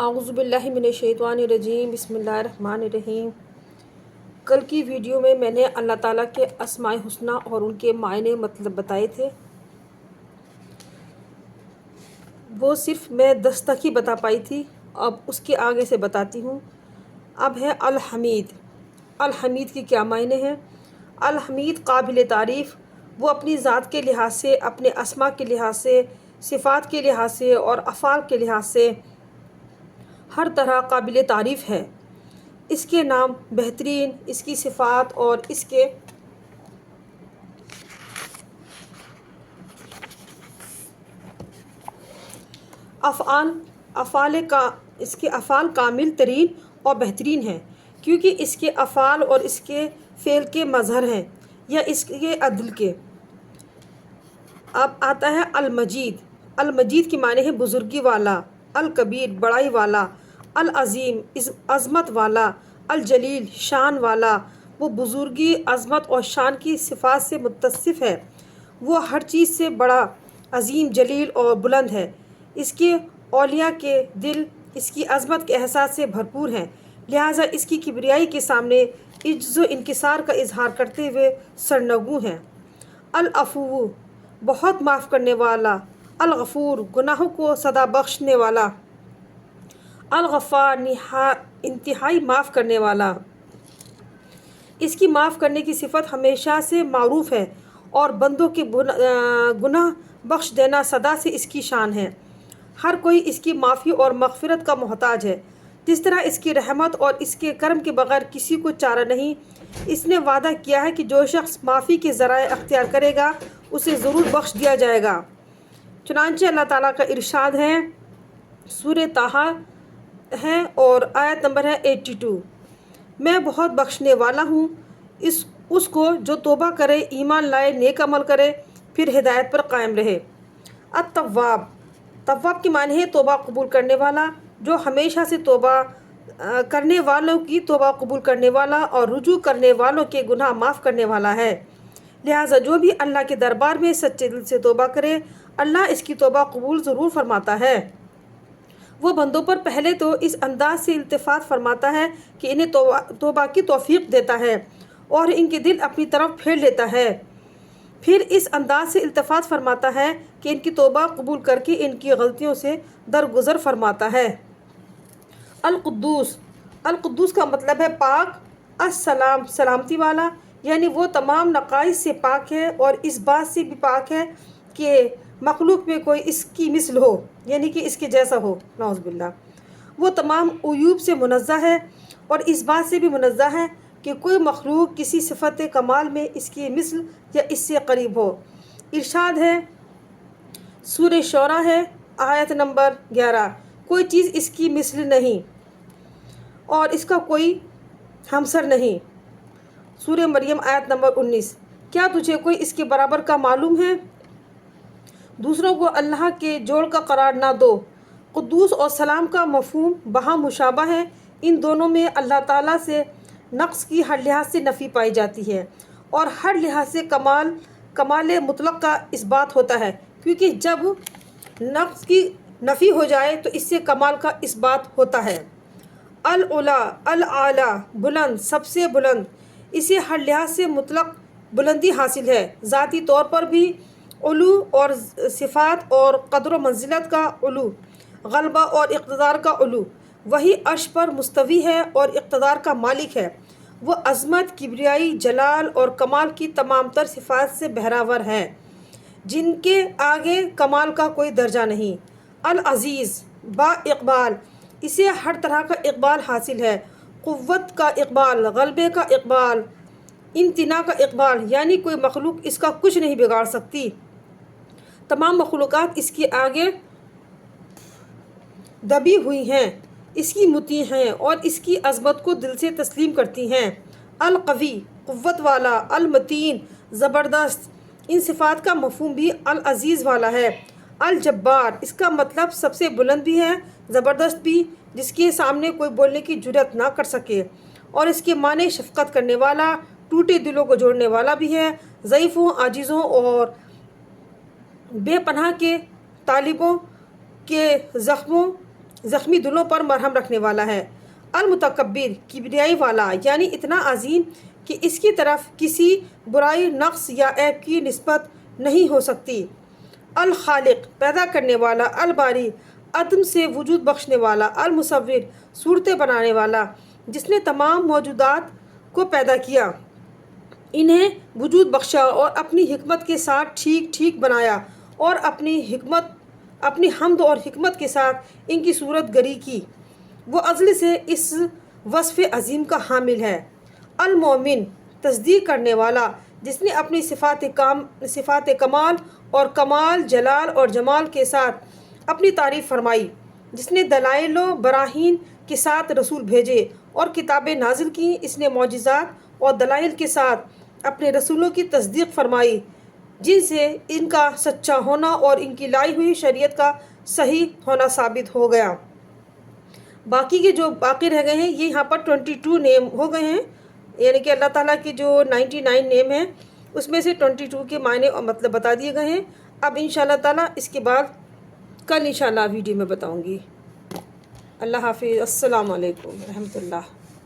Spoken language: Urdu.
اعوذ باللہ من الشیطان الرجیم، بسم اللہ الرحمن الرحیم۔ کل کی ویڈیو میں نے اللہ تعالیٰ کے اسماء حسنی اور ان کے معنی مطلب بتائے تھے، وہ صرف میں 10 تک ہی بتا پائی تھی، اب اس کے آگے سے بتاتی ہوں۔ اب ہے الحمید۔ الحمید کے کیا معنی ہیں؟ الحمید قابل تعریف، وہ اپنی ذات کے لحاظ سے، اپنے اسماء کے لحاظ سے، صفات کے لحاظ سے اور افعال کے لحاظ سے ہر طرح قابل تعریف ہے۔ اس کے نام بہترین، اس کی صفات اور اس کے افعال کامل ترین اور بہترین ہیں، کیونکہ اس کے افعال اور اس کے فعل کے مظہر ہیں یا اس کے عدل کے۔ اب آتا ہے المجید۔ المجید کے معنی ہے بزرگی والا، الکبیر بڑائی والا، العظیم عظمت والا، الجلیل شان والا۔ وہ بزرگی، عظمت اور شان کی صفات سے متصف ہے۔ وہ ہر چیز سے بڑا، عظیم، جلیل اور بلند ہے۔ اس کے اولیاء کے دل اس کی عظمت کے احساس سے بھرپور ہیں، لہٰذا اس کی کبریائی کے سامنے عجز و انکسار کا اظہار کرتے ہوئے سرنگوں ہیں۔ العفو، بہت معاف کرنے والا، الغفور، گناہوں کو سزا بخشنے والا، الغفار، انتہائی معاف کرنے والا۔ اس کی معاف کرنے کی صفت ہمیشہ سے معروف ہے اور بندوں کے گناہ بخش دینا سدا سے اس کی شان ہے۔ ہر کوئی اس کی معافی اور مغفرت کا محتاج ہے، جس طرح اس کی رحمت اور اس کے کرم کے بغیر کسی کو چارہ نہیں۔ اس نے وعدہ کیا ہے کہ جو شخص معافی کے ذرائع اختیار کرے گا اسے ضرور بخش دیا جائے گا۔ چنانچہ اللہ تعالیٰ کا ارشاد ہے، سورہ طٰہٰ ہے اور آیت نمبر ہے 82، میں بہت بخشنے والا ہوں اس کو جو توبہ کرے، ایمان لائے، نیک عمل کرے، پھر ہدایت پر قائم رہے۔ التواب۔ تواب کے معنی ہے توبہ قبول کرنے والا، جو ہمیشہ سے توبہ کرنے والوں کی توبہ قبول کرنے والا اور رجوع کرنے والوں کے گناہ معاف کرنے والا ہے۔ لہٰذا جو بھی اللہ کے دربار میں سچے دل سے توبہ کرے، اللہ اس کی توبہ قبول ضرور فرماتا ہے۔ وہ بندوں پر پہلے تو اس انداز سے التفات فرماتا ہے کہ انہیں توبہ کی توفیق دیتا ہے اور ان کے دل اپنی طرف پھیر لیتا ہے، پھر اس انداز سے التفات فرماتا ہے کہ ان کی توبہ قبول کر کے ان کی غلطیوں سے درگزر فرماتا ہے۔ القدوس۔ القدوس کا مطلب ہے پاک، السلام سلامتی والا، یعنی وہ تمام نقائص سے پاک ہے اور اس بات سے بھی پاک ہے کہ مخلوق میں کوئی اس کی مثل ہو، یعنی کہ اس کے جیسا ہو، نعوذ باللہ۔ وہ تمام عیوب سے منزہ ہے اور اس بات سے بھی منزہ ہے کہ کوئی مخلوق کسی صفت کمال میں اس کی مثل یا اس سے قریب ہو۔ ارشاد ہے، سورہ شعراء ہے، آیت نمبر 11، کوئی چیز اس کی مثل نہیں اور اس کا کوئی ہمسر نہیں۔ سورہ مریم آیت نمبر 19، کیا تجھے کوئی اس کے برابر کا معلوم ہے؟ دوسروں کو اللہ کے جوڑ کا قرار نہ دو۔ قدوس اور سلام کا مفہوم باہم مشابہ ہے۔ ان دونوں میں اللہ تعالیٰ سے نقص کی ہر لحاظ سے نفی پائی جاتی ہے اور ہر لحاظ سے کمال مطلق کا اثبات ہوتا ہے، کیونکہ جب نقص کی نفی ہو جائے تو اس سے کمال کا اثبات ہوتا ہے۔ العلا، العالی، بلند، سب سے بلند، اسے ہر لحاظ سے مطلق بلندی حاصل ہے، ذاتی طور پر بھی علو اور صفات اور قدر و منزلت کا علو، غلبہ اور اقتدار کا علو۔ وہی عرش پر مستوی ہے اور اقتدار کا مالک ہے۔ وہ عظمت، کبریائی، جلال اور کمال کی تمام تر صفات سے بہرہور ہے، جن کے آگے کمال کا کوئی درجہ نہیں۔ العزیز، با اقبال، اسے ہر طرح کا اقبال حاصل ہے، قوت کا اقبال، غلبے کا اقبال، امتناع کا اقبال، یعنی کوئی مخلوق اس کا کچھ نہیں بگاڑ سکتی۔ تمام مخلوقات اس کے آگے دبی ہوئی ہیں، اس کی مطیع ہیں اور اس کی عظمت کو دل سے تسلیم کرتی ہیں۔ القوی، قوت والا، المتین، زبردست، ان صفات کا مفہوم بھی العزیز والا ہے۔ الجبار، اس کا مطلب سب سے بلند بھی ہے، زبردست بھی، جس کے سامنے کوئی بولنے کی جرات نہ کر سکے، اور اس کے معنی شفقت کرنے والا، ٹوٹے دلوں کو جوڑنے والا بھی ہے، ضعیفوں، عاجزوں اور بے پناہ کے طالبوں کے زخموں زخمی دلوں پر مرہم رکھنے والا ہے۔ المتکبر کبریائی والا، یعنی اتنا عظیم کہ اس کی طرف کسی برائی، نقص یا عیب کی نسبت نہیں ہو سکتی۔ الخالق پیدا کرنے والا، الباری عدم سے وجود بخشنے والا، المصور صورتیں بنانے والا، جس نے تمام موجودات کو پیدا کیا، انہیں وجود بخشا اور اپنی حکمت کے ساتھ ٹھیک ٹھیک بنایا اور اپنی حمد اور حکمت کے ساتھ ان کی صورت گری کی، وہ ازل سے اس وصف عظیم کا حامل ہے۔ المومن تصدیق کرنے والا، جس نے اپنی صفات کمال اور کمال جلال اور جمال کے ساتھ اپنی تعریف فرمائی، جس نے دلائل و براہین کے ساتھ رسول بھیجے اور کتابیں نازل کی، اس نے معجزات اور دلائل کے ساتھ اپنے رسولوں کی تصدیق فرمائی، جن سے ان کا سچا ہونا اور ان کی لائی ہوئی شریعت کا صحیح ہونا ثابت ہو گیا۔ باقی کے جو باقی رہ گئے ہیں یہ یہاں پر 22 نیم ہو گئے ہیں، یعنی کہ اللہ تعالیٰ کے جو 99 نیم ہیں اس میں سے 22 کے معنی اور مطلب بتا دیے گئے ہیں۔ اب انشاءاللہ تعالیٰ اس کے بعد کل انشاءاللہ ویڈیو میں بتاؤں گی۔ اللہ حافظ، السلام علیکم رحمۃ اللہ۔